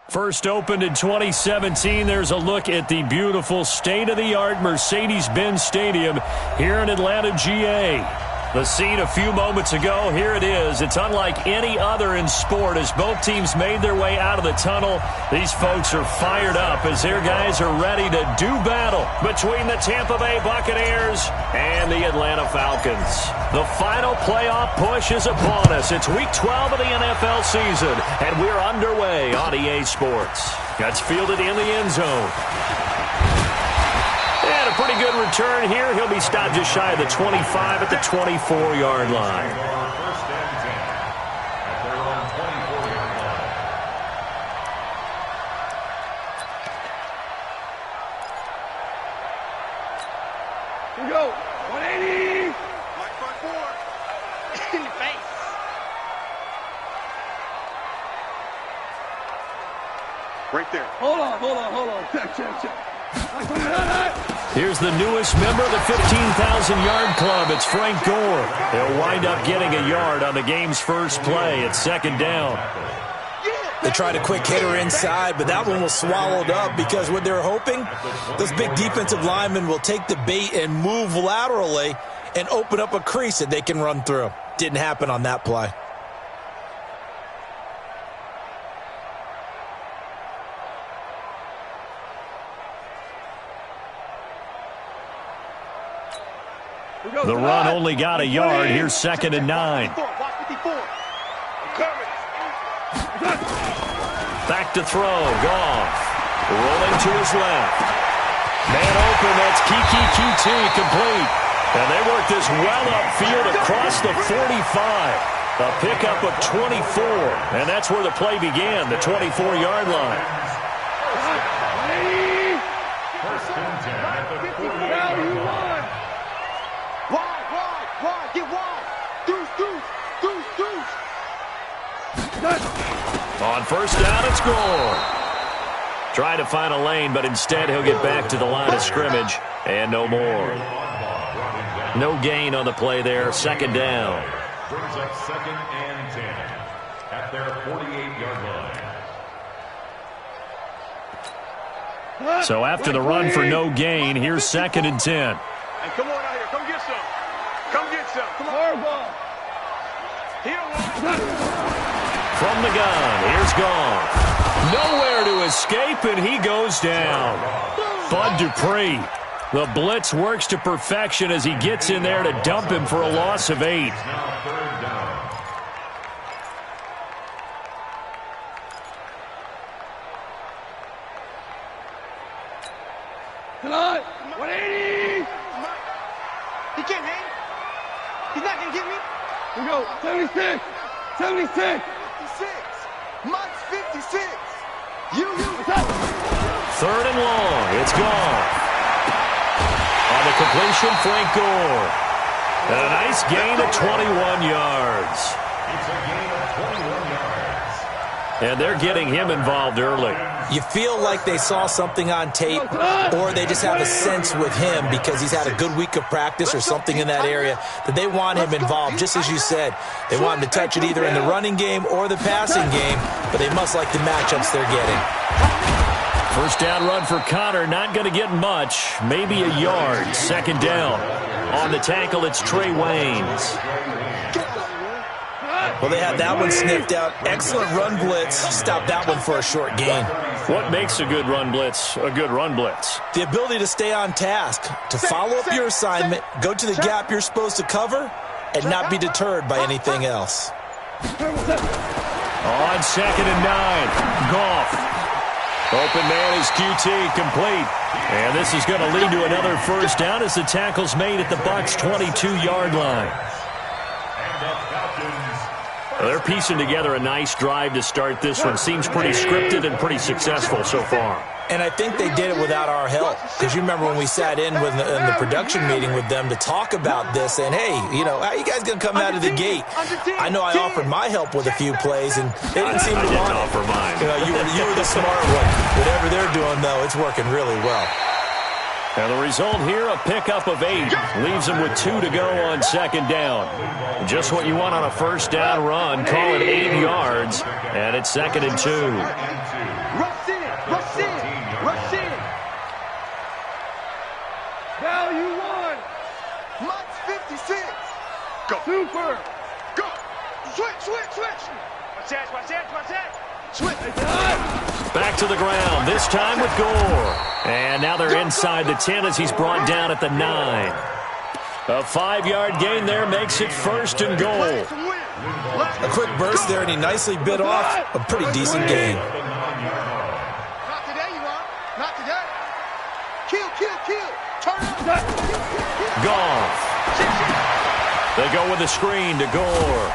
First opened in 2017, there's a look at the beautiful state-of-the-art Mercedes-Benz Stadium here in Atlanta, GA. The scene a few moments ago, here it is. It's unlike any other in sport as both teams made their way out of the tunnel. These folks are fired up as their guys are ready to do battle between the Tampa Bay Buccaneers and the Atlanta Falcons. The final playoff push is upon us. It's Week 12 of the NFL season, and we're underway on EA Sports. That's fielded in the end zone. And a pretty good return here. He'll be stopped just shy of the 25 at the 24-yard line. Here we go. 180. Like front four. In your face. Right there. Hold on. Check. Here's the newest member of the 15,000-yard club. It's Frank Gore. He'll wind up getting a yard on the game's first play. It's second down. They tried a quick hitter inside, but that one was swallowed up because what they're hoping, those big defensive linemen will take the bait and move laterally and open up a crease that they can run through. Didn't happen on that play. The run only got a yard. Here's second and 9. Back to throw. Goff. Rolling to his left. Man open. That's Kiki QT complete. And they work this well upfield across the 45. A pickup of 24. And that's where the play began, the 24-yard line. First and 10 at the 48-yard line. Wide, get wide. Deuce. On first down, it's Gore. Trying to find a lane, but instead he'll get back to the line of scrimmage, and no more. No gain on the play there, second down. Brings up second and 10 at their 48-yard line. So after the run for no gain, here's second and 10. Hey, come on out here. Come get some. Come on. From the gun, here's Goff. Nowhere to escape, and he goes down. Bud Dupree. The blitz works to perfection as he gets in there to dump him for a loss of 8. Now third down. Tonight, 180. He can't hang. He's not going to get me. Here we go. 76. 56. Mike's 56. Third and long. It's Goff. On the completion, Frank Gore. And a nice gain of 21 yards. It's a gain of 21 yards. And they're getting him involved early. You feel like they saw something on tape, or they just have a sense with him because he's had a good week of practice or something in that area that they want him involved. Just as you said, they want him to touch it either in the running game or the passing game, but they must like the matchups they're getting. First down run for Connor, not going to get much, maybe a yard. Second down. On the tackle, it's Trey Waynes. Well, they had that one sniffed out. Excellent run blitz. Stopped that one for a short gain. What makes a good run blitz a good run blitz? The ability to stay on task, to follow up your assignment, go to the gap you're supposed to cover, and not be deterred by anything else. On second and 9, Goff. Open man is QT, complete. And this is going to lead to another first down as the tackle's made at the Bucs' 22-yard line. They're piecing together a nice drive to start this one. Seems pretty scripted and pretty successful so far. And I think they did it without our help. Because you remember when we sat in the production meeting with them to talk about this, saying, hey, you know, how are you guys going to come out of the gate? I know I offered my help with a few plays, and they didn't seem to want it. I didn't offer mine. You know, you were the smart one. Whatever they're doing, though, it's working really well. And the result here, a pickup of 8. Leaves them with 2 to go on second down. Just what you want on a first down run. Call it 8 yards. And it's 2nd and 2. Rush in, rush in, rush in. Value 1. Mike's 56. Go. Super. Go. Switch, switch, switch. Watch that, watch that, watch that. Switch. Back to the ground, this time with Gore. And now they're inside the 10 as he's brought down at the 9. A 5-yard gain there makes it 1st and goal. A quick burst there, and he nicely bit off a pretty decent gain. Not today, you want. Not today. Kill, kill, kill. Turn up. Goff. They go with the screen to Gore.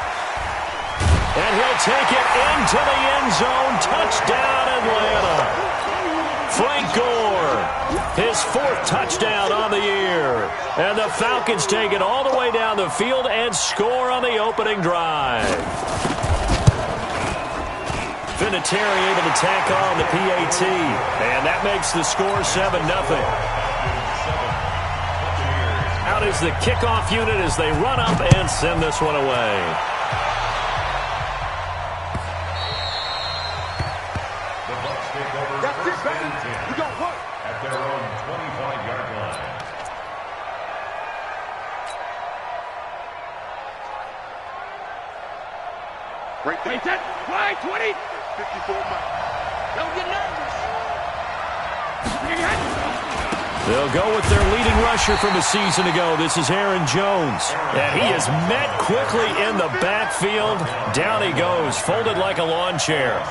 And he'll take it into the end zone. Touchdown, Atlanta. Frank Gore, his 4th touchdown on the year. And the Falcons take it all the way down the field and score on the opening drive. Vinatieri able to tack on the PAT. And that makes the score 7-0. Out is the kickoff unit as they run up and send this one away. At their own 25-yard line. Right there. Right, 20. 54 miles. Don't get nervous. They'll go with their leading rusher from a season ago. This is Aaron Jones. And he is met quickly in the backfield. Down he goes, folded like a lawn chair.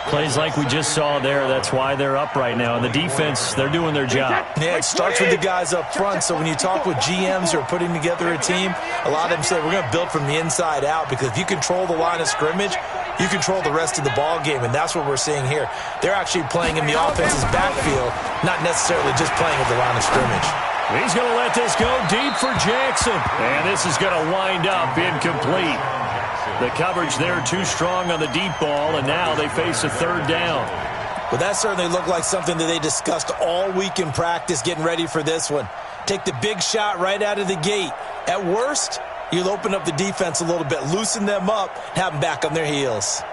Plays like we just saw there. That's why they're up right now. And the defense, they're doing their job. Yeah, it starts with the guys up front. So when you talk with GMs who are putting together a team, a lot of them say we're going to build from the inside out, because if you control the line of scrimmage, you control the rest of the ball game, and that's what we're seeing here. They're actually playing in the offense's backfield, not necessarily just playing at the line of scrimmage. He's going to let this go deep for Jackson. And this is going to wind up incomplete. The coverage there too strong on the deep ball, and now they face a 3rd down. Well, that certainly looked like something that they discussed all week in practice, getting ready for this one. Take the big shot right out of the gate. At worst, you'll open up the defense a little bit, loosen them up, have them back on their heels.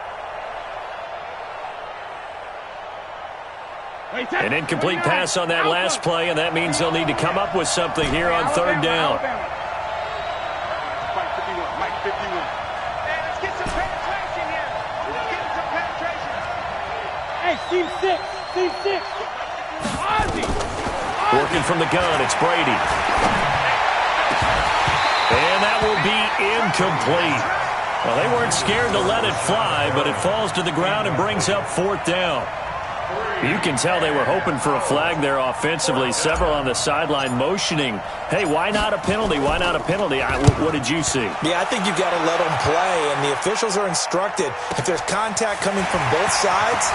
An incomplete pass on that last play, and that means they'll need to come up with something here on 3rd down. Mike 51, Mike 51. Hey, let's get some penetration here. Let's get some penetration. Hey, team 6, team 6. Working from the gun, it's Brady. And that will be incomplete. Well, they weren't scared to let it fly, but it falls to the ground and brings up 4th down. You can tell they were hoping for a flag there offensively. Several on the sideline motioning, hey, why not a penalty? Why not a penalty? What did you see? Yeah, I think you've got to let them play, and the officials are instructed. If there's contact coming from both sides,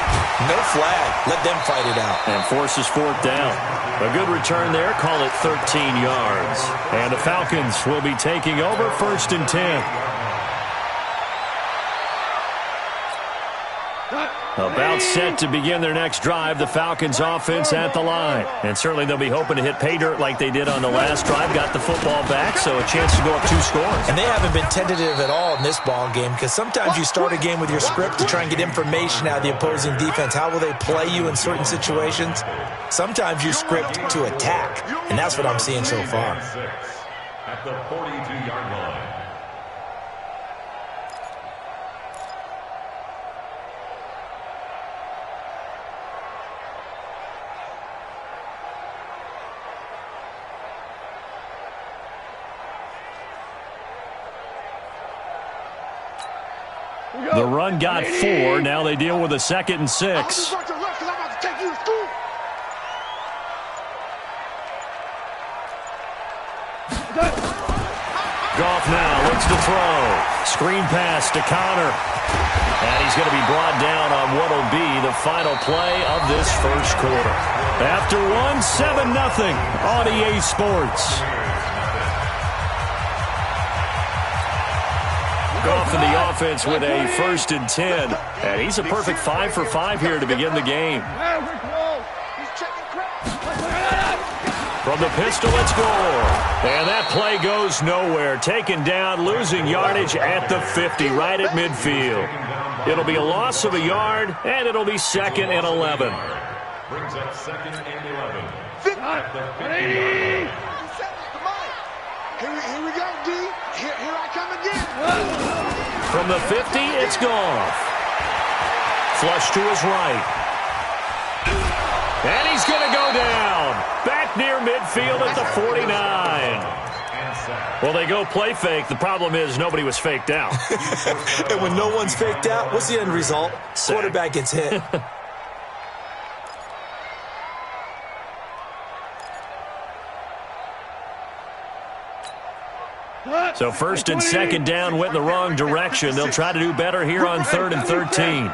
no flag. Let them fight it out. And forces 4th down. A good return there. Call it 13 yards. And the Falcons will be taking over 1st and 10. About set to begin their next drive, the Falcons offense at the line. And certainly they'll be hoping to hit pay dirt like they did on the last drive. Got the football back, so a chance to go up 2 scores. And they haven't been tentative at all in this ball game, because sometimes you start a game with your script to try and get information out of the opposing defense. How will they play you in certain situations? Sometimes you script to attack, and that's what I'm seeing so far. At the 42-yard line. The run got 4. Now they deal with a 2nd and 6. Goff now looks to throw. Screen pass to Connor. And he's going to be brought down on what will be the final play of this first quarter. After 7-0 on EA Sports. Goff in the offense with a 1st and 10. And he's a perfect 5 for 5 here to begin the game. From the pistol, it's Gore. And that play goes nowhere. Taken down, losing yardage at the 50, right at midfield. It'll be a loss of a yard, and it'll be 2nd and 11. Brings up 2nd and 11. At the 50-yard line. Here we go, D. Here I come again. From the 50, it's Goff. Flush to his right. And he's going to go down. Back near midfield at the 49. Well, they go play fake. The problem is nobody was faked out. And when no one's faked out, what's the end result? Quarterback gets hit. So 1st and 2nd down went in the wrong direction. They'll try to do better here on 3rd and 13.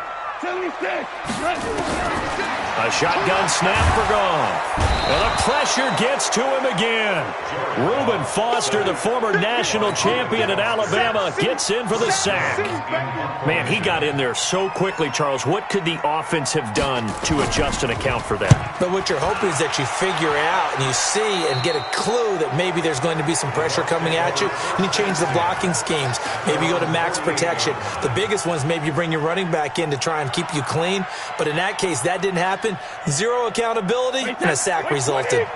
A shotgun snap for Goff. And the pressure gets to him again. Reuben Foster, the former national champion at Alabama, gets in for the sack. Man, he got in there so quickly, Charles. What could the offense have done to adjust and account for that? But what you're hoping is that you figure out and you see and get a clue that maybe there's going to be some pressure coming at you, and you change the blocking schemes. Maybe you go to max protection. The biggest one is maybe you bring your running back in to try and keep you clean. But in that case, that didn't happen. Zero accountability, and a sack resulted.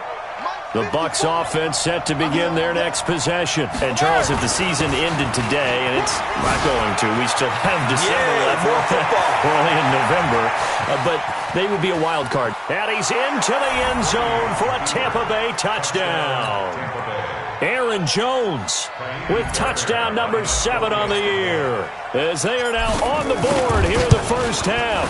The Bucs offense set to begin their next possession. And, Charles, if the season ended today, and it's not going to, we still have December left. We're only in November. But they would be a wild card. And he's into the end zone for a Tampa Bay touchdown. Aaron Jones with touchdown number 7 on the year, as they are now on the board here in the first half.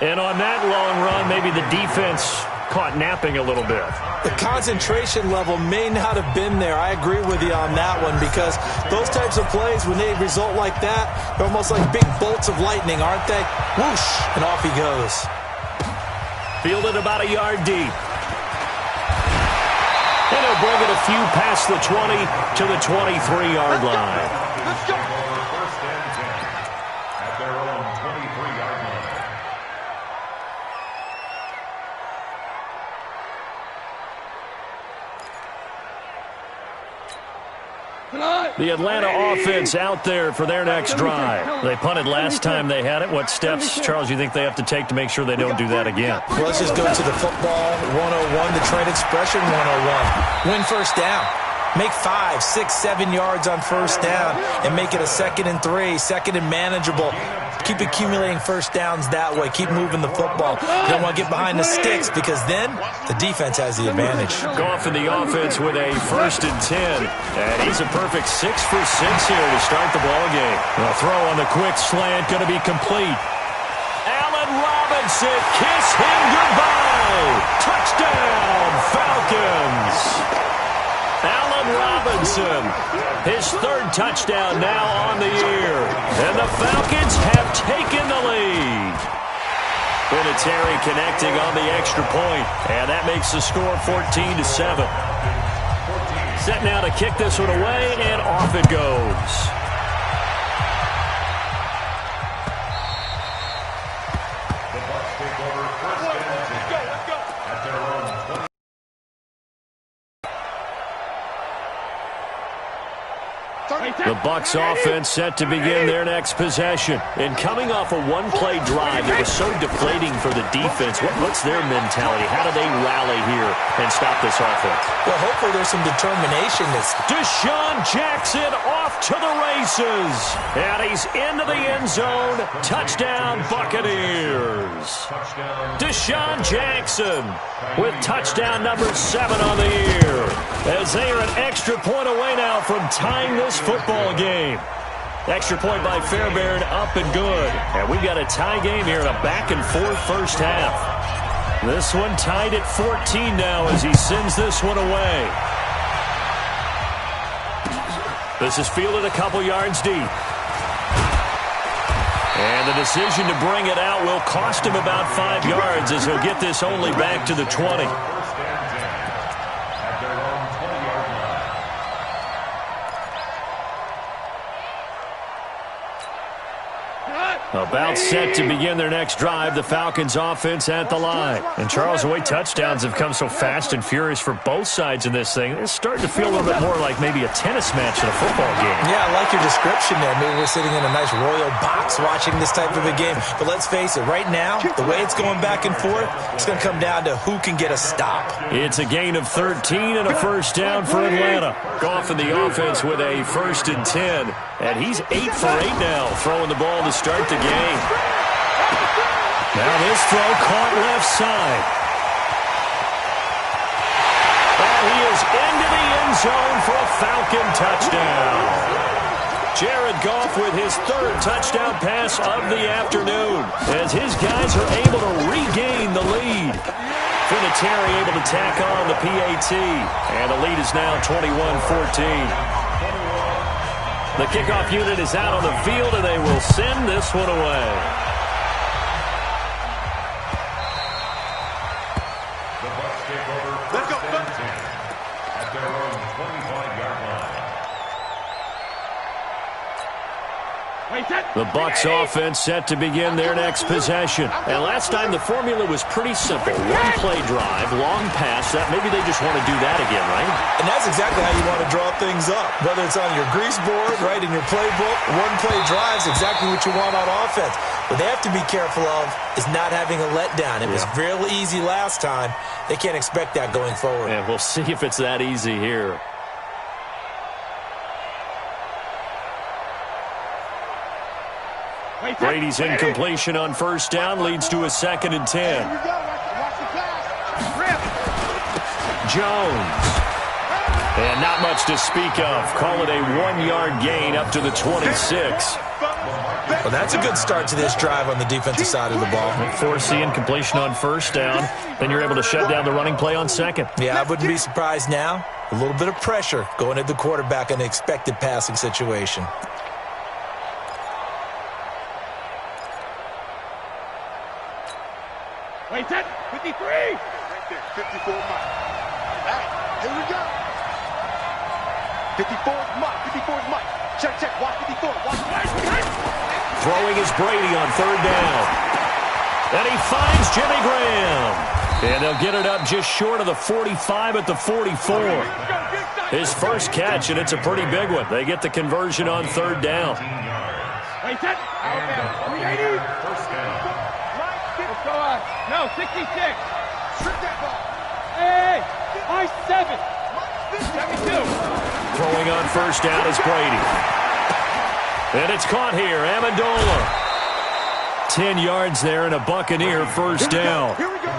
And on that long run, maybe the defense caught napping a little bit. The concentration level may not have been there. I agree with you on that one, because those types of plays, when they result like that, they're almost like big bolts of lightning, aren't they? Whoosh, and off he goes. Fielded about a yard deep. And he'll bring it a few past the 20 to the 23-yard line. Let's go. First and 10 at their own 23-yard line. The Atlanta offense out there for their next drive. They punted last time they had it. What steps, Charles, you think they have to take to make sure they don't do that again? Well, let's just go to the football 101, the trade expression 101. Win first down. Make 5, 6, 7 yards on first down and make it a 2nd and 3, 2nd and manageable. Keep accumulating first downs that way. Keep moving the football. You don't want to get behind the sticks, because then the defense has the advantage. Goff in the offense with a 1st and 10. And he's a perfect 6 for 6 here to start the ball game. The throw on the quick slant going to be complete. Allen Robinson, kiss him goodbye. Touchdown, Falcons. Allen Robinson, his 3rd touchdown now on the year. And the Falcons have taken the lead. Vinatieri connecting on the extra point. And that makes the score 14-7. Set now to kick this one away, and off it goes. The Bucs take over 1st and 10 at their own 20. The Bucs offense set to begin their next possession. And coming off a one-play drive that was so deflating for the defense, what's their mentality? How do they rally here and stop this offense? Well, hopefully there's some determination. Deshaun Jackson off to the races. And he's into the end zone. Touchdown, Buccaneers. Deshaun Jackson with touchdown number 7 on the year, as they are an extra point away now from tying this football game. Extra point by Fairbairn, up and good. And we've got a tie game here in a back-and-forth first half. This one tied at 14 now as he sends this one away. This is fielded a couple yards deep. And the decision to bring it out will cost him about 5 yards, as he'll get this only back to the 20. About set to begin their next drive, the Falcons offense at the line. And Charles, the way touchdowns have come so fast and furious for both sides in this thing, it's starting to feel a little bit more like maybe a tennis match in a football game. Yeah, I like your description there. Maybe we're sitting in a nice royal box watching this type of a game. But let's face it, right now, the way it's going back and forth, it's going to come down to who can get a stop. It's a gain of 13 and a first down for Atlanta. Goff in the offense with a 1st and 10. And he's 8 for 8 now, throwing the ball to start the game. Now this throw caught left side. And he is into the end zone for a Falcon touchdown. Jared Goff with his 3rd touchdown pass of the afternoon as his guys are able to regain the lead. Vinatieri able to tack on the PAT. And the lead is now 21-14. The kickoff unit is out on the field, and they will send this one away. The Bucs take over first and 10 at their own 25-yard line. The Bucs offense set to begin their next possession. And last time the formula was pretty simple. One play drive, long pass. That maybe they just want to do that again, right? And that's exactly how you want to draw things up. Whether it's on your grease board, right, in your playbook, one play drive is exactly what you want on offense. What they have to be careful of is not having a letdown. It was real easy last time. They can't expect that going forward. And we'll see if it's that easy here. Brady's incompletion on first down leads to a 2nd and 10. Jones. And not much to speak of. Call it a 1-yard gain up to the 26. Well, that's a good start to this drive on the defensive side of the ball. Force the incompletion on first down. Then you're able to shut down the running play on 2nd. Yeah, I wouldn't be surprised now. A little bit of pressure going at the quarterback in an expected passing situation. Wait, 10, 53. Right there, 54 Mike. All right, here we go. 54 is Mike, 54 is Mike. Check, watch 54, watch Mike. Throwing is Brady on 3rd down. And he finds Jimmy Graham. And they'll get it up just short of the 45 at the 44. His first catch, and it's a pretty big one. They get the conversion on 3rd down. Wait, 10. Okay, 380. First down. Let's go on. No, 66. Strip that ball. Hey, I-7. 72. Throwing on first down is Brady. And it's caught here. Amendola. 10 yards there and a Buccaneer first down. Here we go.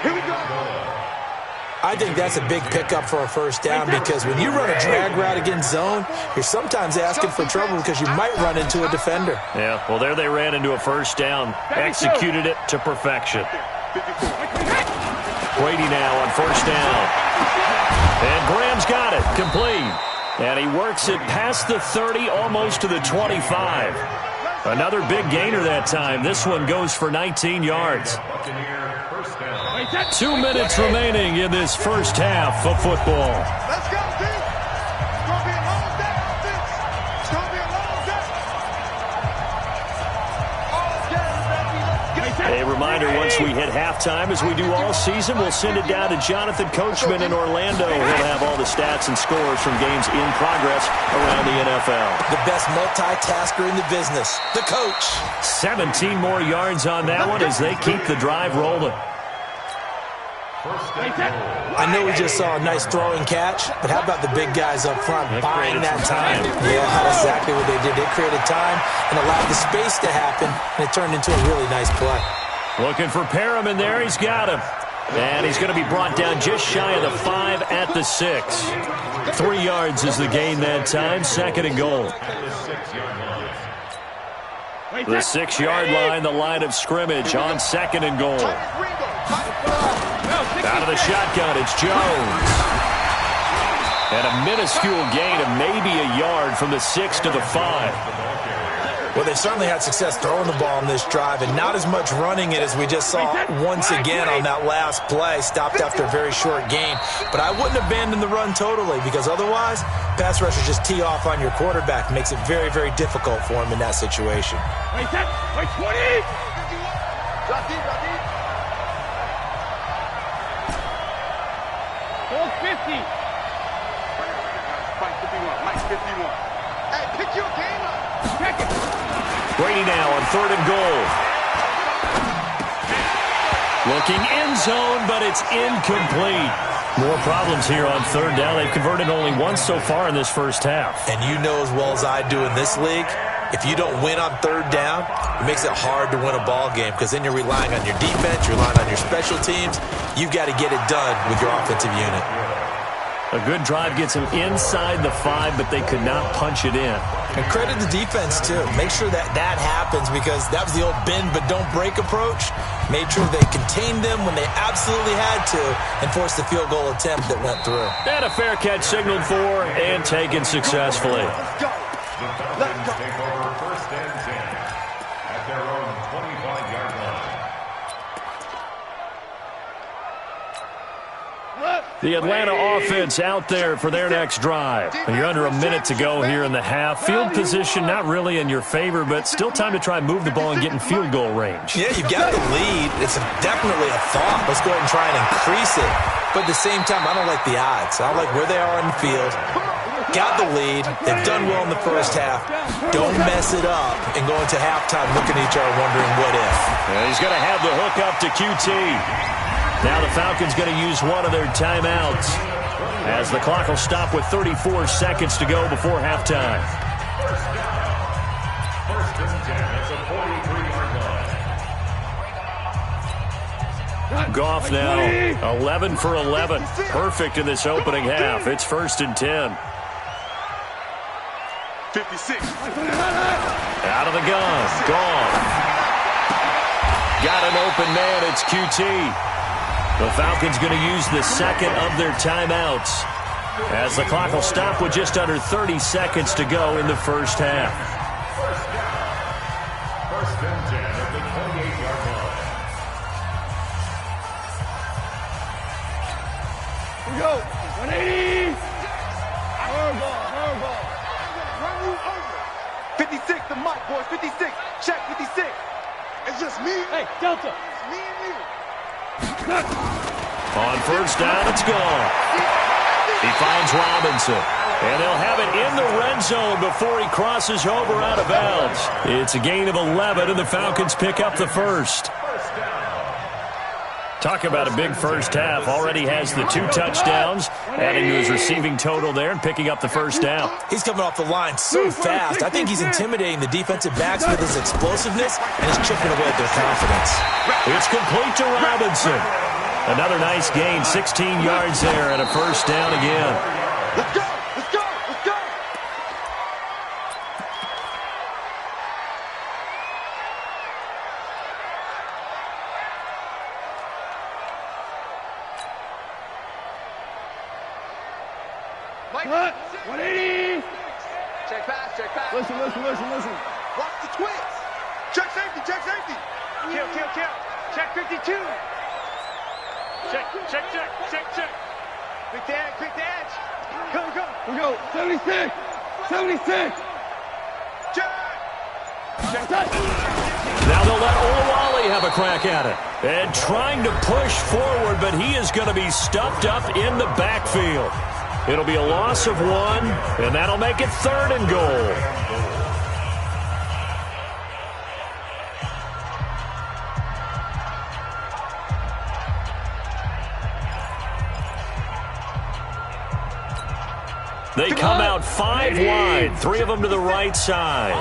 Here we go. I think that's a big pickup for a first down because when you run a drag route against zone, you're sometimes asking for trouble because you might run into a defender. Yeah, well, there they ran into a first down. Executed it to perfection. Brady now on first down. And Graham's got it. Complete. And he works it past the 30, almost to the 25. Another big gainer that time. This one goes for 19 yards. 2 minutes remaining in this first half of football. Let's go, team. It's going to be a long day on this. It's going to be a long day. A reminder, once we hit halftime, as we do all season, we'll send it down to Jonathan Coachman in Orlando. He'll have all the stats and scores from games in progress around the NFL. The best multitasker in the business, the coach. 17 more yards on that one as they keep the drive rolling. I know we just saw a nice throwing catch, but how about the big guys up front buying that time? Yeah, that's exactly what they did. They created time and allowed the space to happen, and it turned into a really nice play. Looking for Perriman there. He's got him. And he's going to be brought down just shy of the 5 at the 6. 3 yards is the gain that time. 2nd and goal. The 6-yard line, the line of scrimmage on 2nd and goal. Out of the shotgun, it's Jones. And a minuscule gain of maybe a yard from the 6 to the 5. Well, they've certainly had success throwing the ball on this drive and not as much running it as we just saw once again on that last play. Stopped after a very short gain. But I wouldn't abandon the run totally because otherwise, pass rushers just tee off on your quarterback. Makes it very, very difficult for him in that situation. Wait, 20! Drop deep, drop deep. 450. Mike 51, Mike 51. Hey, pick your game up. Check it. Brady now on 3rd and goal. Looking end zone, but it's incomplete. More problems here on 3rd down. They've converted only once so far in this first half. And you know as well as I do in this league, if you don't win on 3rd down, it makes it hard to win a ball game because then you're relying on your defense, you're relying on your special teams. You've got to get it done with your offensive unit. A good drive gets them inside the 5, but they could not punch it in. And credit the defense, too. Make sure that happens because that was the old bend but don't break approach. Made sure they contained them when they absolutely had to and forced the field goal attempt that went through. And a fair catch signaled for and taken successfully. Let's go. Take over 1st and 10 at their own 25-yard line. The Atlanta offense out there for their next drive. You're under a minute to go here in the half. Field position not really in your favor, but still time to try and move the ball and get in field goal range. Yeah, you've got the lead. It's definitely a thought. Let's go ahead and try and increase it. But at the same time, I don't like the odds. I don't like where they are on the field. Got the lead. They've done well in the first half. Don't mess it up and go into halftime looking at each other wondering what if. Yeah, he's going to have the hook up to QT. Now the Falcons going to use one of their timeouts as the clock will stop with 34 seconds to go before halftime. 1st and 10 at the 43-yard line. Goff now 11 for 11. Perfect in this opening half. It's 1st and 10. 56. Out of the gun. Goff. Got an open man. It's QT. The Falcons going to use the second of their timeouts as the clock will stop with just under 30 seconds to go in the first half. 1st and 10 at the 28-yard line. Here we go. 180. Horrible. Run you over. 56 to Mike, boys. 56. Check 56. It's just me. Hey, Delta. It's me and you. On 1st down, it's gone. He finds Robinson. And they'll have it in the red zone before he crosses over out of bounds. It's a gain of 11, and the Falcons pick up the first. Talk about a big first half. Already has the 2 touchdowns, adding to his receiving total there and picking up the first down. He's coming off the line so fast. I think he's intimidating the defensive backs with his explosiveness and he's chipping away at their confidence. It's complete to Robinson. Another nice gain, 16 yards there and a first down again. Let's go. Let's go. Let's go. Mike, 180. Check pass. Listen. Watch the twins. Check safety. Kill. Check 52. Check. Quick the edge. Go. We go. 76. Check. Now they'll let Olawale have a crack at it. And trying to push forward, but he is going to be stuffed up in the backfield. It'll be a loss of 1, and that'll make it 3rd and goal. They come out 5 wide, 3 of them to the right side.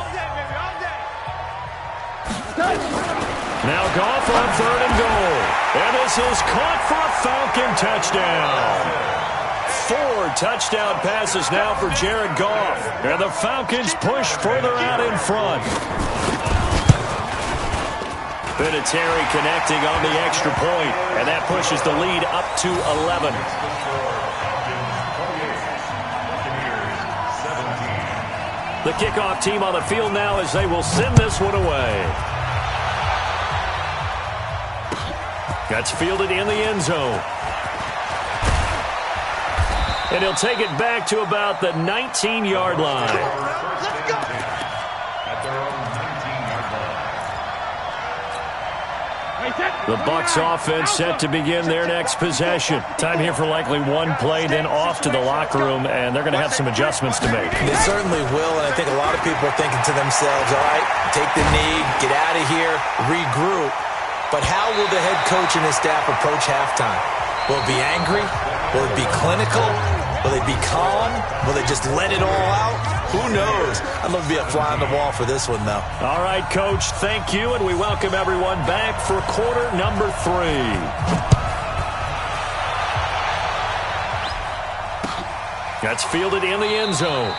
Now Goff on 3rd and goal. And this is caught for a Falcon touchdown. 4 touchdown passes now for Jared Goff. And the Falcons push further out in front. Vinatieri connecting on the extra point, and that pushes the lead up to 11. The kickoff team on the field now as they will send this one away. That's fielded in the end zone. And he'll take it back to about the 19-yard line. Let's go. At their own 19-yard line. The Bucs offense set to begin their next possession. Time here for likely one play, then off to the locker room, and they're going to have some adjustments to make. They certainly will, and I think a lot of people are thinking to themselves, all right, take the knee, get out of here, regroup. But how will the head coach and his staff approach halftime? Will it be angry? Will it be clinical? Will they be calm? Will they just let it all out? Who knows? I'd love to be a fly on the wall for this one, though. All right, Coach, thank you, and we welcome everyone back for quarter number 3. That's fielded in the end zone.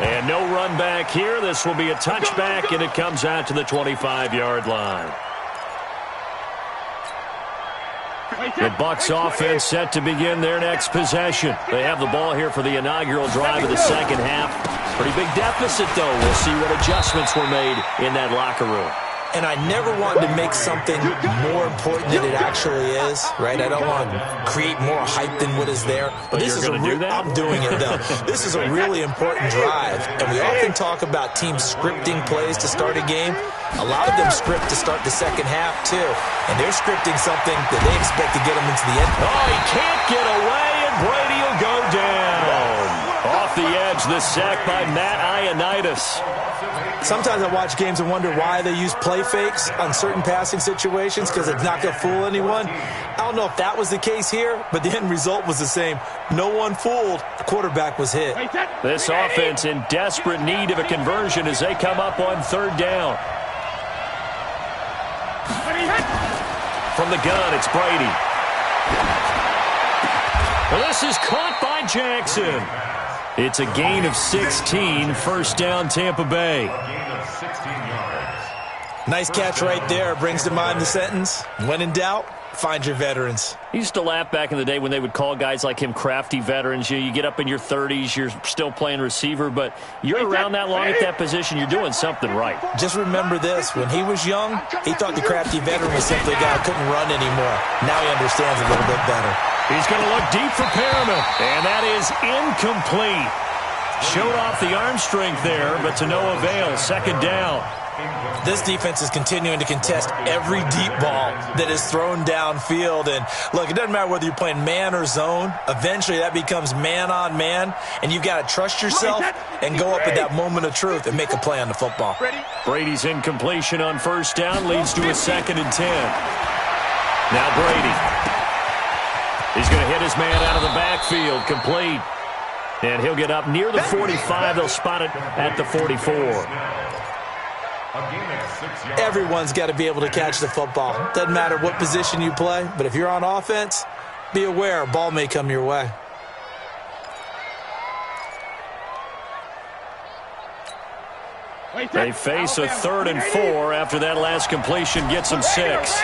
And no run back here. This will be a touchback, and it comes out to the 25-yard line. The Bucs offense set to begin their next possession. They have the ball here for the inaugural drive of the second half. Pretty big deficit, though. We'll see what adjustments were made in that locker room. And I never want to make something more important than it actually is, right? I don't want to create more hype than what is there. But this is I'm doing it, though. This is a really important drive. And we often talk about teams scripting plays to start a game. A lot of them script to start the second half, too. And they're scripting something that they expect to get them into the end. Oh, he can't get away, and Brady will go down. Off the edge, the sack by Matt Ioannidis. Sometimes I watch games and wonder why they use play fakes on certain passing situations, because it's not going to fool anyone. I don't know if that was the case here, but the end result was the same. No one fooled. The quarterback was hit. This offense in desperate need of a conversion as they come up on third down. From the gun, it's Brady. Well, this is caught by Jackson. It's a gain of 16, first down Tampa Bay. A gain of 16 yards. Nice catch right there. Brings to mind the sentence, when in doubt, find your veterans. I used to laugh back in the day when they would call guys like him crafty veterans. You get up in your 30s, you're still playing receiver, but you're around that long at that position, you're doing something right. Just remember this. When he was young, he thought the crafty veteran was simply a guy who couldn't run anymore. Now he understands a little bit better. He's going to look deep for Perriman, and that is incomplete. Showed off the arm strength there, but to no avail. Second down. This defense is continuing to contest every deep ball that is thrown downfield. And, look, it doesn't matter whether you're playing man or zone. Eventually, that becomes man-on-man, and you've got to trust yourself and go up at that moment of truth and make a play on the football. Brady's incompletion on first down leads to a 2nd and 10. Now Brady. He's going to hit his man out of the backfield, complete. And he'll get up near the 45. They'll spot it at the 44. Everyone's got to be able to catch the football. Doesn't matter what position you play, but if you're on offense, be aware a ball may come your way. They face a 3rd and 4 after that last completion gets them 6.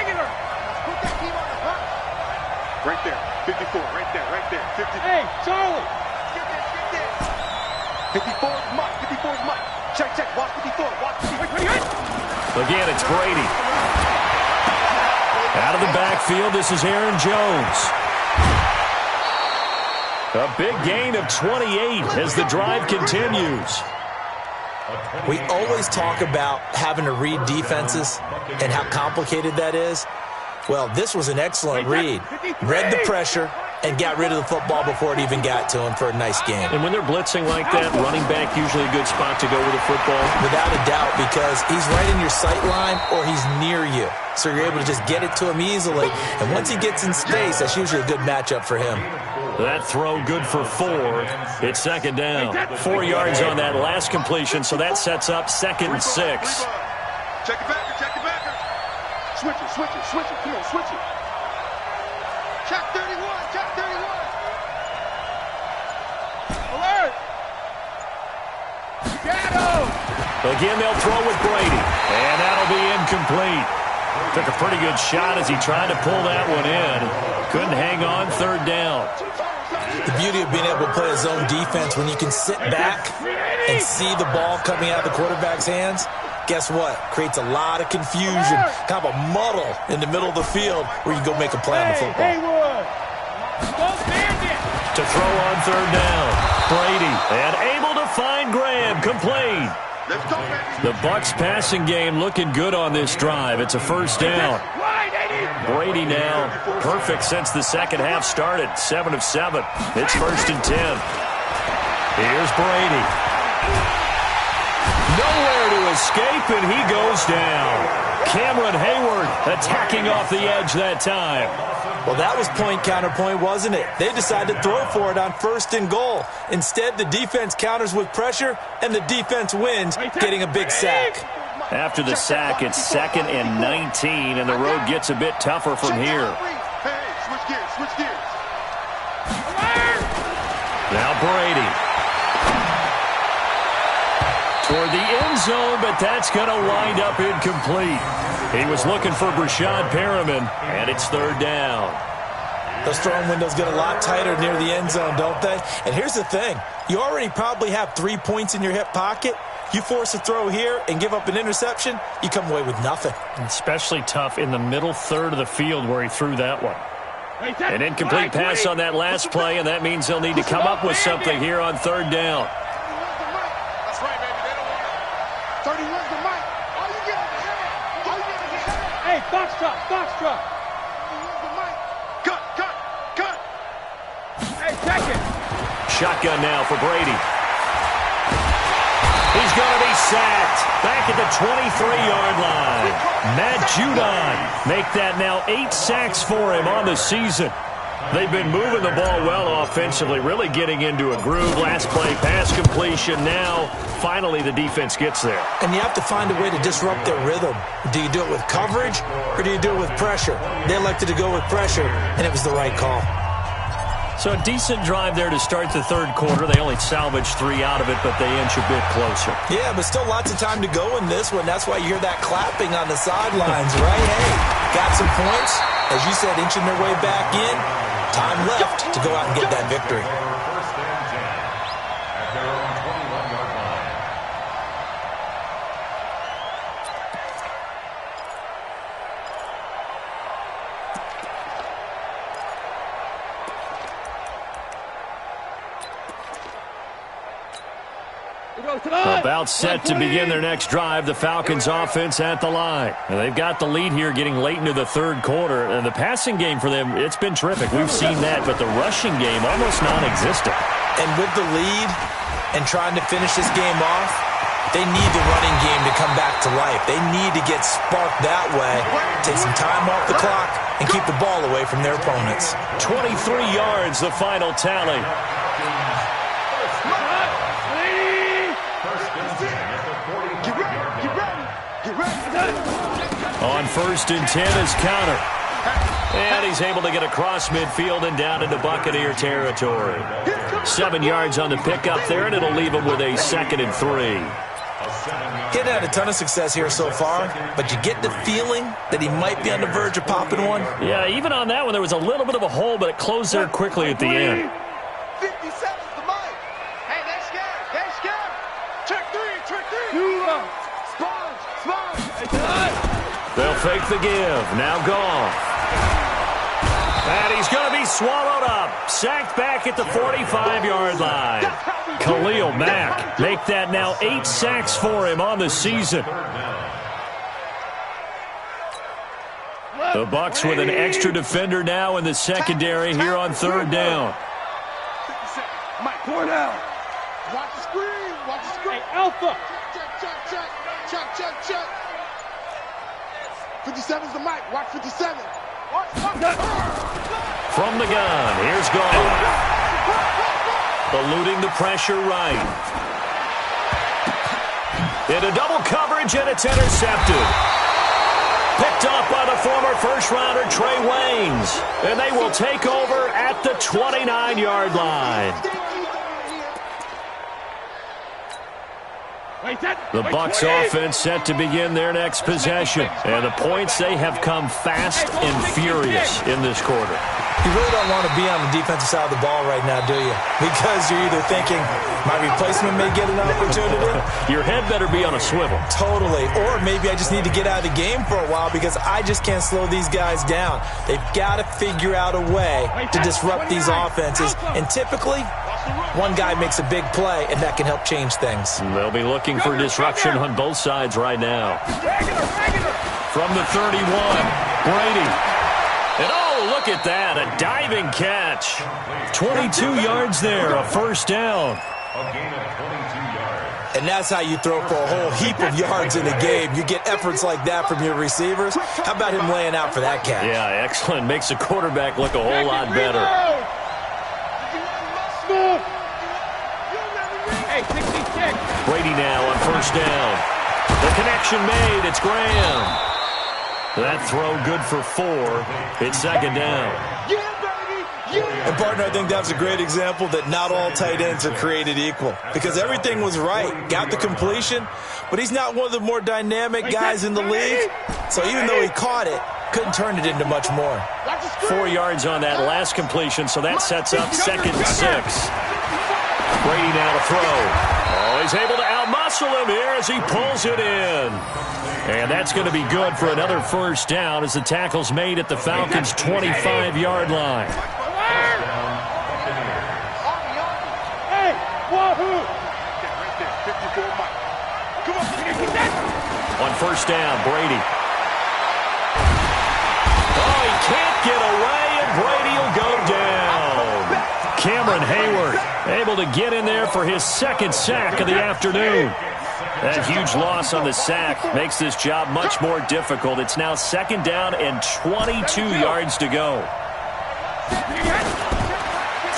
Right there, 54, right there, right there. 50. Hey, Charlie! 54 is Mike, 54 is Mike. Check, watch 54, watch 54. Again, it's Brady. Out of the backfield, this is Aaron Jones. A big gain of 28 as the drive continues. We always talk about having to read defenses and how complicated that is. Well, this was an excellent read. Read the pressure and got rid of the football before it even got to him for a nice game. And when they're blitzing like that, running back usually a good spot to go with the football. Without a doubt, because he's right in your sight line or he's near you. So you're able to just get it to him easily. And once he gets in space, that's usually a good matchup for him. That throw good for 4. It's 2nd down. 4 yards on that last completion, so that sets up 2nd and 6. Check it back, check it back. Switch it, come on, switch it. Check 31, check 31. Alert! Got him! Again, they'll throw with Brady, and that'll be incomplete. Took a pretty good shot as he tried to pull that one in. Couldn't hang on, third down. The beauty of being able to play a zone defense when you can sit back and see the ball coming out of the quarterback's hands, guess what? Creates a lot of confusion, kind of a muddle in the middle of the field where you go make a play on the football. To throw on third down, Brady, and able to find Graham, complete. The Bucs passing game looking good on this drive. It's a first down. Brady now perfect since the second half started. 7 of 7. It's 1st and 10. Here's Brady. Nowhere to escape, and he goes down. Cameron Hayward attacking off the edge that time. Well, that was point counterpoint, wasn't it? They decided to throw for it on 1st and goal. Instead, the defense counters with pressure, and the defense wins, getting a big sack. After the sack, it's 2nd and 19, and the road gets a bit tougher from here. Switch gears. Now Brady. Toward the end zone, but that's going to wind up incomplete. He was looking for Brashad Perriman, and it's 3rd down. Those throwing windows get a lot tighter near the end zone, don't they? And here's the thing. You already probably have 3 points in your hip pocket. You force a throw here and give up an interception, you come away with nothing. Especially tough in the middle third of the field where he threw that one. An incomplete pass on that last play, and that means they'll need to come up with something here on 3rd down. That's right, baby. They don't want it. 31's the mic. All you get is hey, box truck. Cut. Hey, check it. Shotgun now for Brady. He's going to be sacked back at the 23-yard line. Matt Judon make that now 8 sacks for him on the season. They've been moving the ball well offensively, really getting into a groove. Last play, pass completion. Now, finally, the defense gets there. And you have to find a way to disrupt their rhythm. Do you do it with coverage, or do you do it with pressure? They elected to go with pressure, and it was the right call. So a decent drive there to start the third quarter. They only salvaged 3 out of it, but they inch a bit closer. Yeah, but still lots of time to go in this one. That's why you hear that clapping on the sidelines, right? Hey, got some points. As you said, inching their way back in. Time left to go out and get that victory. First and 10 at their own 21-yard line. About set to begin their next drive. The Falcons offense at the line. And they've got the lead here getting late into the third quarter. And the passing game for them, it's been terrific. We've seen that, but the rushing game almost non-existent. And with the lead and trying to finish this game off, they need the running game to come back to life. They need to get sparked that way, take some time off the clock, and keep the ball away from their opponents. 23 yards, the final tally. On 1st and 10 is counter. And he's able to get across midfield and down into Buccaneer territory. 7 yards on the pickup there, and it'll leave him with a 2nd and 3. He hadn't had a ton of success here so far, but you get the feeling that he might be on the verge of popping one. Yeah, even on that one, there was a little bit of a hole, but it closed there quickly at the end. 57's the mic. Hey, they're scared. Check three. Sponge. They'll fake the give. Now Goff. And he's going to be swallowed up. Sacked back at the 45-yard line. Khalil Mack make that now 8 sacks for him on the season. The Bucs with an extra defender now in the secondary here on 3rd down. Mike, pour it out. Watch the screen. Hey, Alpha. Check. 57's the mic. Watch 57. From the gun, here's Goff. Eluding the pressure right. Into double coverage, and it's intercepted. Picked up by the former first-rounder Trey Waynes. And they will take over at the 29-yard line. The Bucs offense set to begin their next possession. And the points, they have come fast and furious in this quarter. You really don't want to be on the defensive side of the ball right now, do you? Because you're either thinking, my replacement may get an opportunity. Your head better be on a swivel. Totally. Or maybe I just need to get out of the game for a while because I just can't slow these guys down. They've got to figure out a way to disrupt these offenses. And typically, one guy makes a big play, and that can help change things. They'll be looking for disruption on both sides right now. From the 31, Brady. And oh, look at that, a diving catch. 22 yards there, a first down. A gain of 22 yards. And that's how you throw for a whole heap of yards in a game. You get efforts like that from your receivers. How about him laying out for that catch? Yeah, excellent. Makes the quarterback look a whole lot better. Brady now on first down. The connection made. It's Graham. That throw good for 4. It's second down. And, partner, I think that was a great example that not all tight ends are created equal because everything was right. Got the completion, but he's not one of the more dynamic guys in the league. So even though he caught it, couldn't turn it into much more. 4 yards on that last completion, so that sets up second and 6. Brady now to throw. Oh, he's able to outmuscle him here as he pulls it in. And that's going to be good for another first down as the tackle's made at the Falcons' 25-yard line. On first down, Brady. Oh, he can't get away, and Brady will go down. Cameron Hayward able to get in there for his second sack of the afternoon. That huge loss on the sack makes this job much more difficult. It's now second down and 22 yards to go.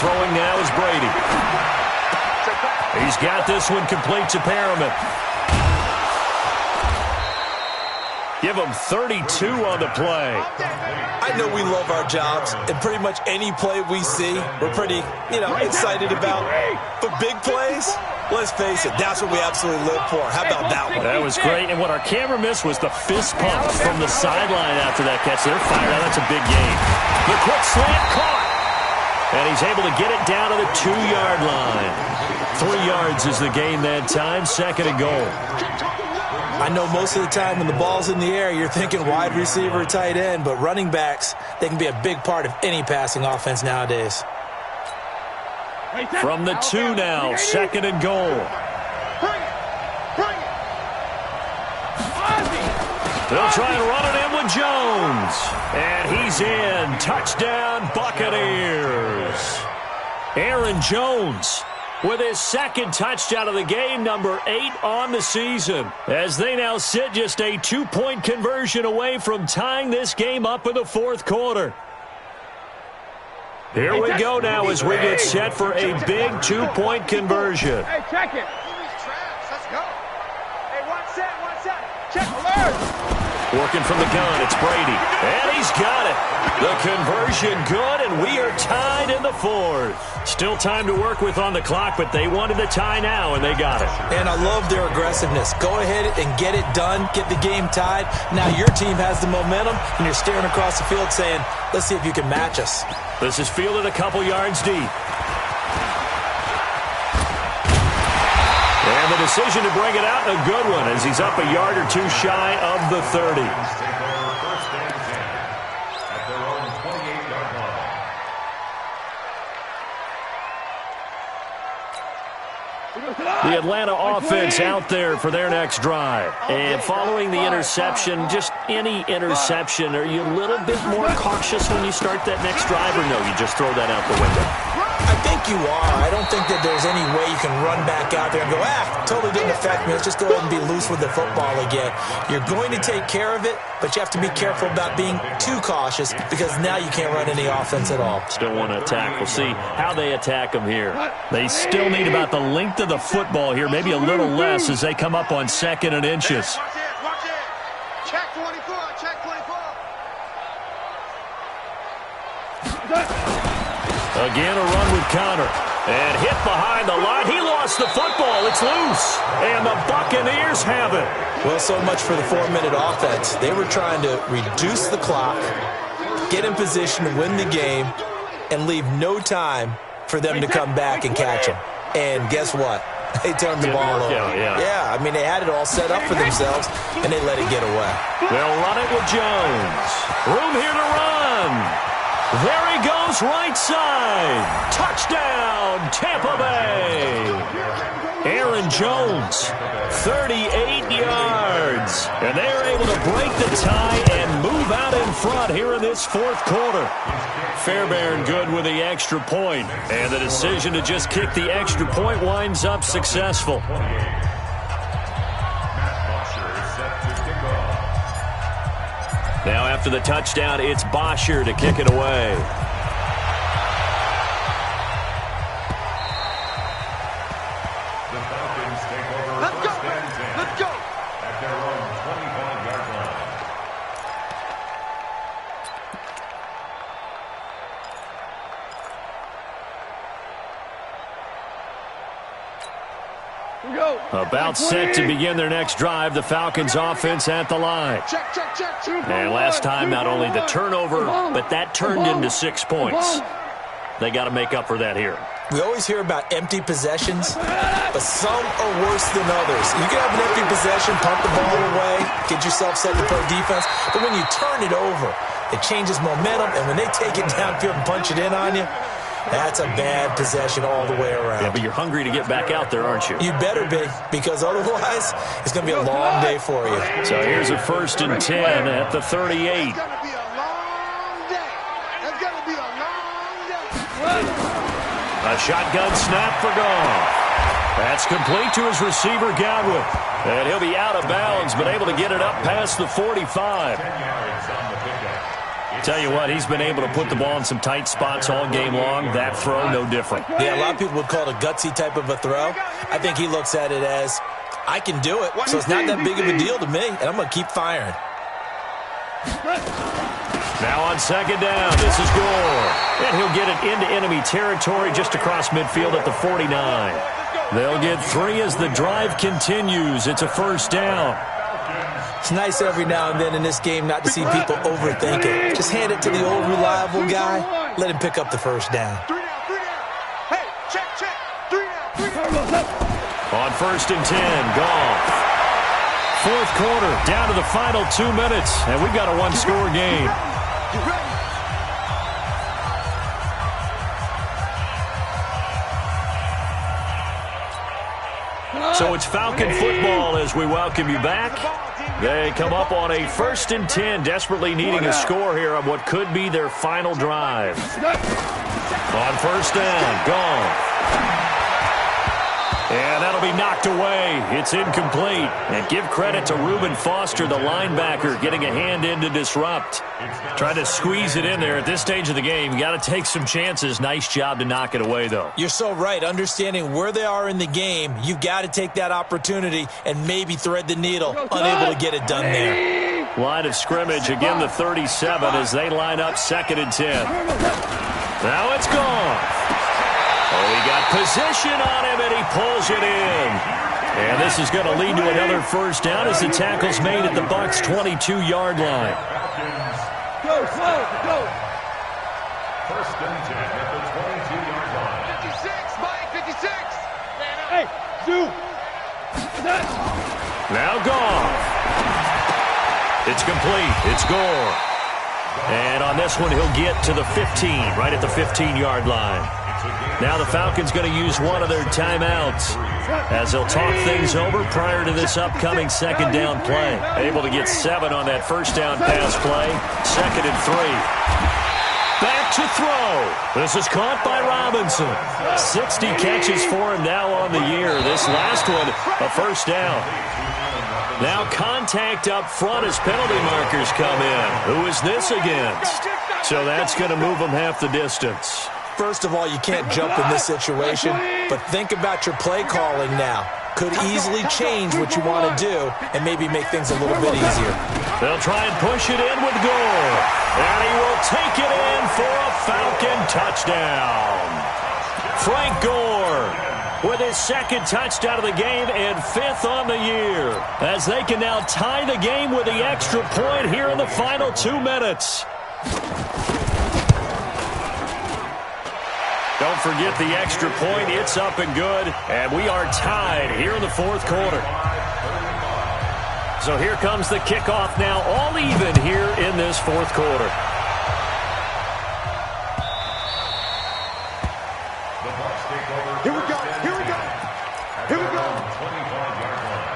Throwing now is Brady. He's got this one complete to Perriman. Give him 32 on the play. I know we love our jobs, and pretty much any play we see, we're pretty, excited about. But big plays, let's face it, that's what we absolutely live for. How about that one? That was great, and what our camera missed was the fist pump from the sideline after that catch. They're fired out. That's a big gain. The quick slant caught, and he's able to get it down to the 2-yard line. 3 yards is the gain that time, second and goal. I know most of the time when the ball's in the air, you're thinking wide receiver, tight end, but running backs, they can be a big part of any passing offense nowadays. From the 2 now, second and goal. They'll try and run it in with Jones. And he's in. Touchdown, Buccaneers. Aaron Jones with his second touchdown of the game, number 8 on the season, as they now sit just a 2-point conversion away from tying this game up in the fourth quarter. Here we go now as we get set for a big 2-point conversion. Hey, check it. Let's go. Hey, one set. Check alert. Working from the gun, it's Brady. And he's got it. The conversion good, and we are tied in the fourth. Still time to work with on the clock, but they wanted the tie now, and they got it. And I love their aggressiveness. Go ahead and get it done, get the game tied. Now your team has the momentum, and you're staring across the field saying, let's see if you can match us. This is fielded a couple yards deep. And the decision to bring it out, a good one, as he's up a yard or 2 shy of the 30. The Atlanta offense out there for their next drive. And following the interception, just any interception, are you a little bit more cautious when you start that next drive, or no, you just throw that out the window? I think you are. I don't think that there's any way you can run back out there and go, totally didn't affect me. Let's just go ahead and be loose with the football again. You're going to take care of it, but you have to be careful about being too cautious because now you can't run any offense at all. Still want to attack. We'll see how they attack them here. They still need about the length of the football here, maybe a little less as they come up on second and inches. Watch it. Check 24. Again, a run with Connor. And hit behind the line. He lost the football. It's loose. And the Buccaneers have it. Well, so much for the 4-minute offense. They were trying to reduce the clock, get in position to win the game, and leave no time for them to come back and catch them. And guess what? They turned the ball over. Yeah, I mean, they had it all set up for themselves, and they let it get away. They'll run it with Jones. Room here to run. There he goes, right side. Touchdown, Tampa Bay. Aaron Jones, 38 yards. And they're able to break the tie and move out in front here in this fourth quarter. Fairbairn good with the extra point. And the decision to just kick the extra point winds up successful. Now after the touchdown, it's Bosher to kick it away. The Falcons take over first and 10. Let's go. At their own 25-yard line. Here we go. About set to begin their next drive, the Falcons offense at the line. Check, check, check. And last time, not only the turnover, but that turned into 6 points. They got to make up for that here. We always hear about empty possessions, but some are worse than others. You can have an empty possession, pump the ball away, get yourself set to play defense, but when you turn it over, it changes momentum, and when they take it downfield and punch it in on you, that's a bad possession all the way around. Yeah, but you're hungry to get back out there, aren't you? You better be, because otherwise it's going to be a long day for you. So here's a 1st and 10 at the 38. It's going to be a long day. It's going to be a long day. A shotgun snap for Goff. That's complete to his receiver, Godwin. And he'll be out of bounds, but able to get it up past the 45. 10 yards on the pickup. Tell you what, he's been able to put the ball in some tight spots all game long. That throw, no different. Yeah, a lot of people would call it a gutsy type of a throw. I think he looks at it as, I can do it, so it's not that big of a deal to me, and I'm going to keep firing. Now on 2nd down, this is Gore. And he'll get it into enemy territory just across midfield at the 49. They'll get 3 as the drive continues. It's a 1st down. It's nice every now and then in this game not to see people overthink it. Just hand it to the old reliable guy. Let him pick up the 1st down. 3 down. Hey, check, check. 3 down. On 1st and 10, Goff. 4th quarter, down to the final 2 minutes, and we've got a 1-score game. You ready? So it's Falcon football as we welcome you back. They come up on a 1st and 10, desperately needing a score here on what could be their final drive. On 1st down, Goff. And that'll be knocked away. It's incomplete. And give credit to Reuben Foster, the linebacker, getting a hand in to disrupt. Trying to squeeze it in there at this stage of the game. You got to take some chances. Nice job to knock it away, though. You're so right. Understanding where they are in the game, you've got to take that opportunity and maybe thread the needle. Unable to get it done there. Line of scrimmage, again the 37 as they line up 2nd and 10. Now it's gone. Oh, he got position on him, and he pulls it in. And this is going to lead to another 1st down as the tackle's made at the Bucs' 22-yard line. Go, slow, go. 1st and 10 at the 22-yard line. 56, Mike, 56. Hey, Sue. Now Goff. It's complete. It's Gore. And on this one, he'll get to the 15, right at the 15-yard line. Now the Falcons going to use one of their timeouts as they'll talk things over prior to this upcoming 2nd down play. Able to get 7 on that 1st down pass play. 2nd and 3. Back to throw. This is caught by Robinson. 60 catches for him now on the year. This last one, a 1st down. Now contact up front as penalty markers come in. Who is this against? So that's going to move them half the distance. First of all, you can't jump in this situation, but think about your play calling now. Could easily change what you want to do and maybe make things a little bit easier. They'll try and push it in with Gore. And he will take it in for a Falcon touchdown. Frank Gore with his second touchdown of the game and 5th on the year, as they can now tie the game with the extra point here in the final 2 minutes. Don't forget the extra point. It's up and good, and we are tied here in the 4th quarter. So here comes the kickoff now, all even here in this 4th quarter. Here we go. Here we go. Here we go. 25-yard line.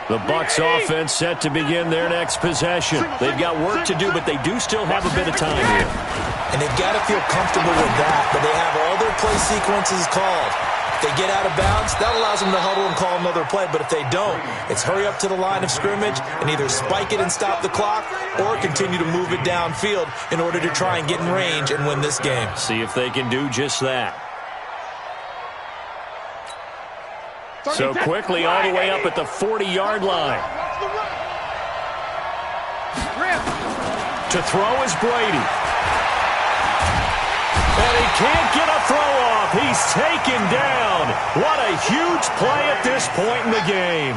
The Bucs offense set to begin their next possession. They've got work to do, but they do still have a bit of time here. And they've got to feel comfortable with that, but they have all their play sequences called. If they get out of bounds, that allows them to huddle and call another play. But if they don't, it's hurry up to the line of scrimmage and either spike it and stop the clock or continue to move it downfield in order to try and get in range and win this game. See if they can do just that. So quickly all the way up at the 40-yard line. To throw is Brady. And he can't get a throw off. He's taken down. What a huge play at this point in the game.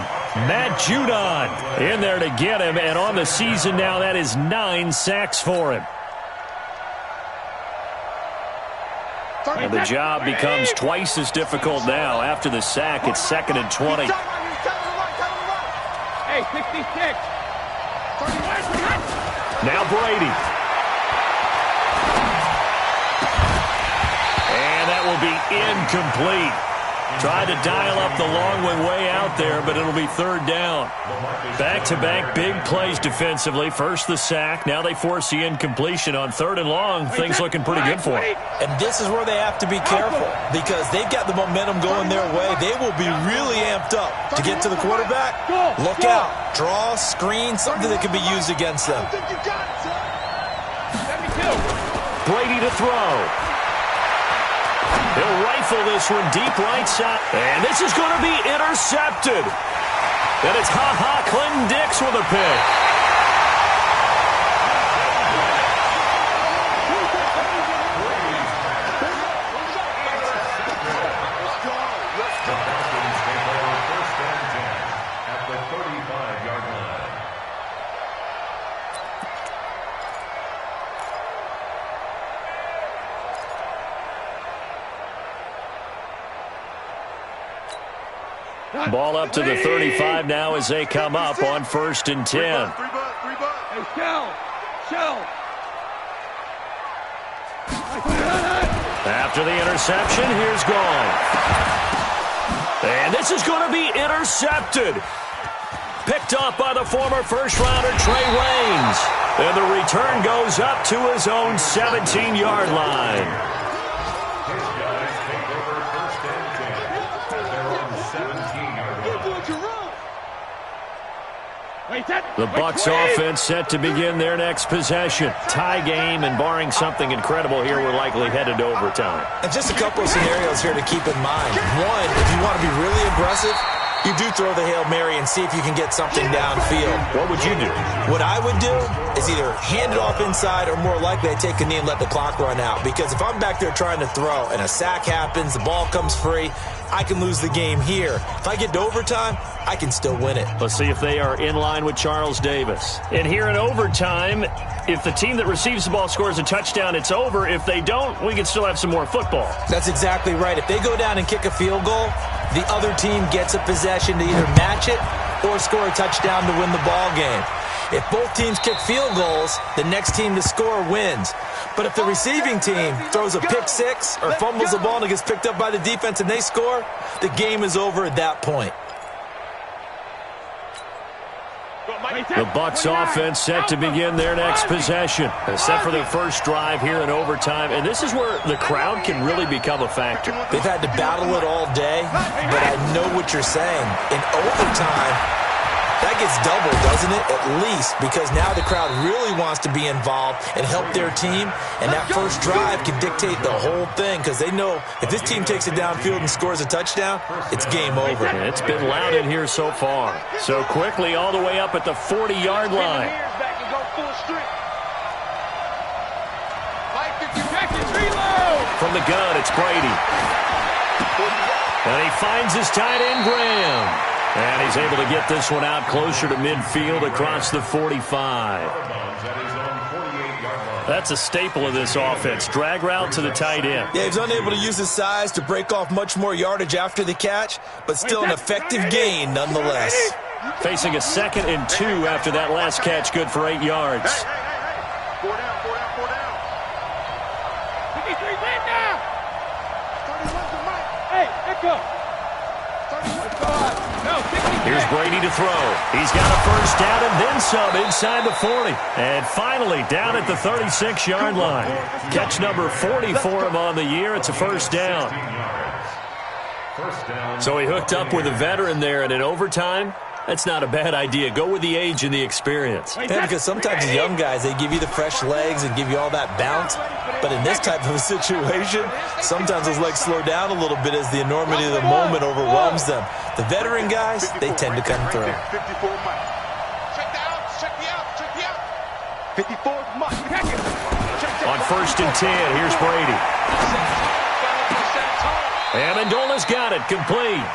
Matt Judon in there to get him, and on the season now, that is 9 sacks for him. And the job becomes twice as difficult now. After the sack, it's 2nd and 20. Hey, 66. Now Brady. And that will be incomplete. Tried to dial up the long one way out there, but it'll be 3rd down. Back-to-back big plays defensively. First the sack. Now they force the incompletion on 3rd and long. Things looking pretty good for them. And this is where they have to be careful because they've got the momentum going their way. They will be really amped up to get to the quarterback. Look out. Draw, screen, something that can be used against them. Brady to throw. He'll rifle this one deep right side. And this is going to be intercepted. And it's Clinton Dix with a pick. At the 35-yard line. Ball up to the 35 now as they come up on 1st and 10. Hey, Shell. After the interception, here's Gone. And this is going to be intercepted. Picked up by the former first-rounder Trey Waynes. And the return goes up to his own 17-yard line. His guys take over 1st and 10 at their own 17-yard line. The Bucs offense set to begin their next possession. Tie game, and barring something incredible here, we're likely headed to overtime. And just a couple of scenarios here to keep in mind. One, if you want to be really aggressive, you do throw the Hail Mary and see if you can get something downfield. What would you do? What I would do is either hand it off inside or more likely I take a knee and let the clock run out. Because if I'm back there trying to throw and a sack happens, the ball comes free, I can lose the game here. If I get to overtime, I can still win it. Let's see if they are in line with Charles Davis. And here in overtime, if the team that receives the ball scores a touchdown, it's over. If they don't, we can still have some more football. That's exactly right. If they go down and kick a field goal, the other team gets a possession to either match it or score a touchdown to win the ball game. If both teams kick field goals, the next team to score wins. But if the receiving team throws a pick six or fumbles the ball and it gets picked up by the defense and they score, the game is over at that point. The Bucs offense set to begin their next possession. Set for their first drive here in overtime. And this is where the crowd can really become a factor. They've had to battle it all day, but I know what you're saying. In overtime, that gets doubled, doesn't it? At least, because now the crowd really wants to be involved and help their team, and that first drive can dictate the whole thing because they know if this team takes it downfield and scores a touchdown, it's game over. And it's been loud in here so far. So quickly all the way up at the 40-yard line. From the gun, it's Brady. And he finds his tight end, Graham. And he's able to get this one out closer to midfield across the 45. That's a staple of this offense. Drag route to the tight end. Yeah, he's unable to use his size to break off much more yardage after the catch, but still an effective gain nonetheless. Facing a 2nd and 2 after that last catch, good for 8 yards. Four down. 53, win now. 31 to Mike. Hey, pick up. 31. No, 60. Here's Brady to throw. He's got a first down and then some inside the 40. And finally down at the 36-yard line. Catch number 40 for him on the year. It's a first down. So he hooked up with a veteran there, and in overtime, that's not a bad idea. Go with the age and the experience. Yeah, because sometimes the young guys, they give you the fresh legs and give you all that bounce. But in this type of a situation, sometimes those legs slow down a little bit as the enormity of the moment overwhelms them. The veteran guys, they tend to come through. 54 Mike. Check the out. 54 Mike. On 1st and 10, here's Brady. Amendola's got it, complete.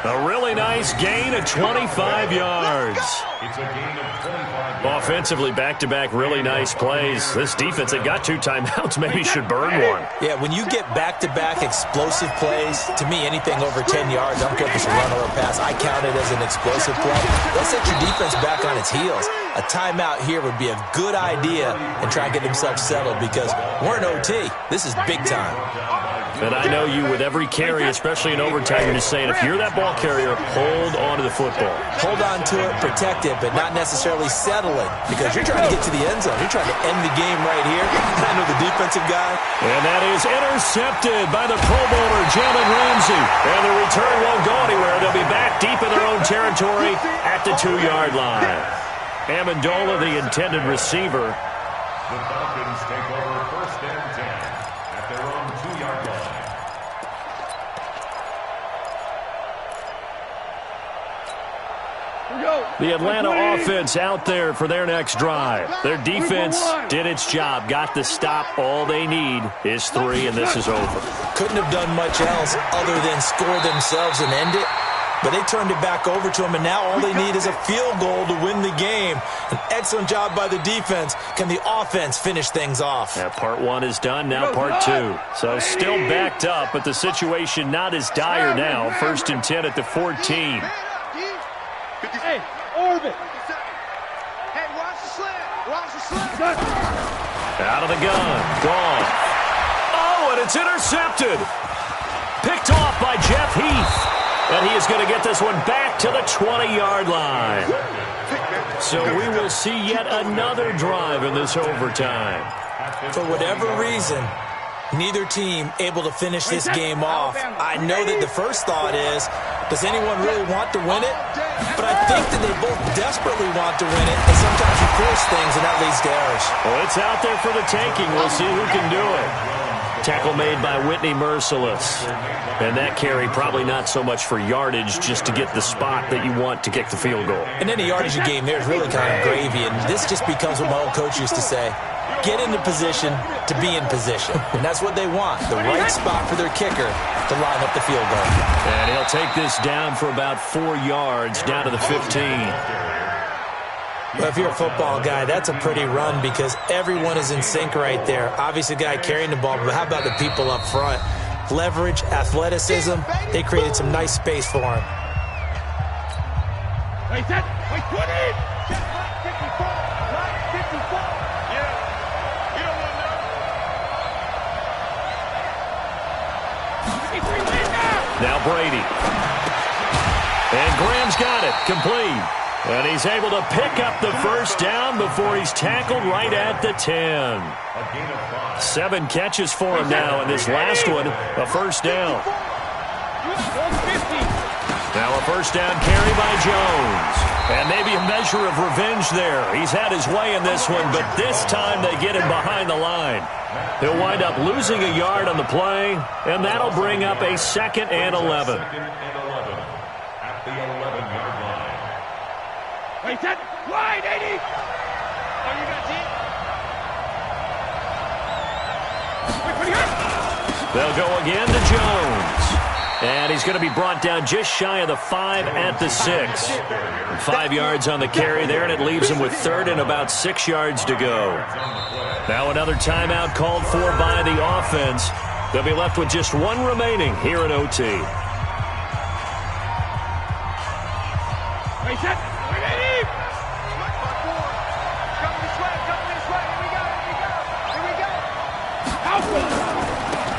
A really nice gain of 25 yards. It's a gain of 25 yards. Offensively, back-to-back really nice plays. This defense that got 2 timeouts maybe should burn one. Yeah, when you get back-to-back explosive plays, to me, anything over 10 yards, I don't care if it's a run or a pass, I count it as an explosive play. That sets your defense back on its heels. A timeout here would be a good idea and try and get themselves settled because we're in OT. This is big time. And I know you with every carry, especially in overtime, you're just saying if you're that ball carrier, hold on to the football. Hold on to it, protect it, but not necessarily settle it because you're trying to get to the end zone. You're trying to end the game right here. I know the defensive guy. And that is intercepted by the Pro Bowler, Jalen Ramsey. And the return won't go anywhere. They'll be back deep in their own territory at the 2-yard line. Amendola, the intended receiver. The Falcons take over 1st and 10 at their own 2-yard line. The Atlanta offense out there for their next drive. Their defense did its job, got the stop. All they need is 3, and this is over. Couldn't have done much else other than score themselves and end it. But they turned it back over to them, and now all they need is a field goal to win the game. An excellent job by the defense. Can the offense finish things off? Yeah, part 1 is done, now part 2. So still backed up, but the situation not as dire now. 1st and 10 at the 14. Hey, orbit. Hey, watch the slant. Watch the slant. Out of the gun. Gone. Oh, and it's intercepted. Picked off by Jeff Heath. And he is going to get this one back to the 20-yard line. So we will see yet another drive in this overtime. For whatever reason, neither team able to finish this game off. I know that the first thought is, does anyone really want to win it? But I think that they both desperately want to win it, and sometimes you force things, and that leads to errors. Well, it's out there for the taking. We'll see who can do it. Tackle made by Whitney Merciless. And that carry probably not so much for yardage, just to get the spot that you want to kick the field goal. And any yardage game there is really kind of gravy, and this just becomes what my old coach used to say. Get into position to be in position. And that's what they want, the right spot for their kicker to line up the field goal. And he'll take this down for about 4 yards, down to the 15. Well, if you're a football guy, that's a pretty run because everyone is in sync right there. Obviously, the guy carrying the ball, but how about the people up front? Leverage, athleticism, they created some nice space for him. Wait, 20! 54! 54! Yeah. You don't want to know. 53, win now! Now Brady. And Graham's got it, complete. And he's able to pick up the first down before he's tackled right at the 10. 7 catches for him now, and this last one, a first down. Now a first down carry by Jones. And maybe a measure of revenge there. He's had his way in this one, but this time they get him behind the line. He'll wind up losing a yard on the play, and that'll bring up a 2nd and 11. At the 11-yard line. Wait, set, wide, 80! Oh, you got They'll go again to Jones. And he's going to be brought down just shy of the 5 at the 6. 5 yards on the carry there, and it leaves him with 3rd and about 6 yards to go. Now another timeout called for by the offense. They'll be left with just 1 remaining here in OT.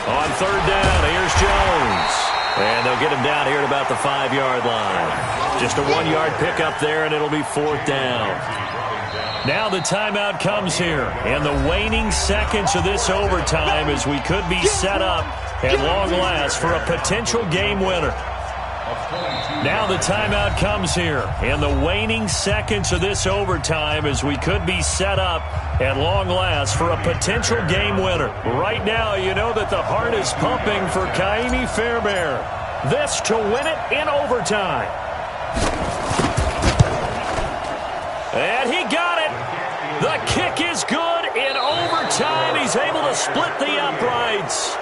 On 3rd down, here's Jones. And they'll get him down here at about the 5-yard line. Just a 1-yard pickup there, and it'll be 4th down. Now the timeout comes here. And the waning seconds of this overtime as we could be set up at long last for a potential game winner. Now the timeout comes here. And the waning seconds of this overtime as we could be set up at long last for a potential game winner. Right now, you know that the heart is pumping for Kaimi Fairbairn. This to win it in overtime. And he got it. The kick is good in overtime. He's able to split the uprights.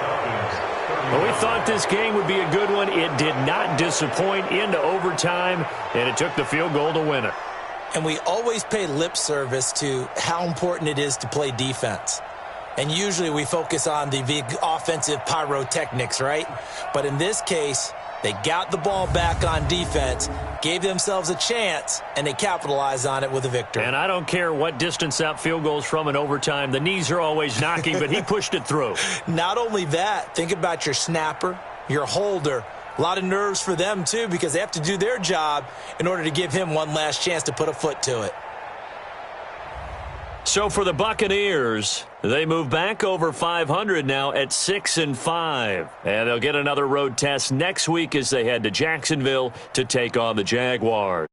Well, we thought this game would be a good one. It did not disappoint into overtime, and it took the field goal to win it. And we always pay lip service to how important it is to play defense. And usually we focus on the big offensive pyrotechnics, right? But in this case, they got the ball back on defense, gave themselves a chance, and they capitalized on it with a victory. And I don't care what distance that field goes from in overtime. The knees are always knocking, but he pushed it through. Not only that, think about your snapper, your holder. A lot of nerves for them, too, because they have to do their job in order to give him one last chance to put a foot to it. So for the Buccaneers, they move back over 500 now at 6-5. And they'll get another road test next week as they head to Jacksonville to take on the Jaguars.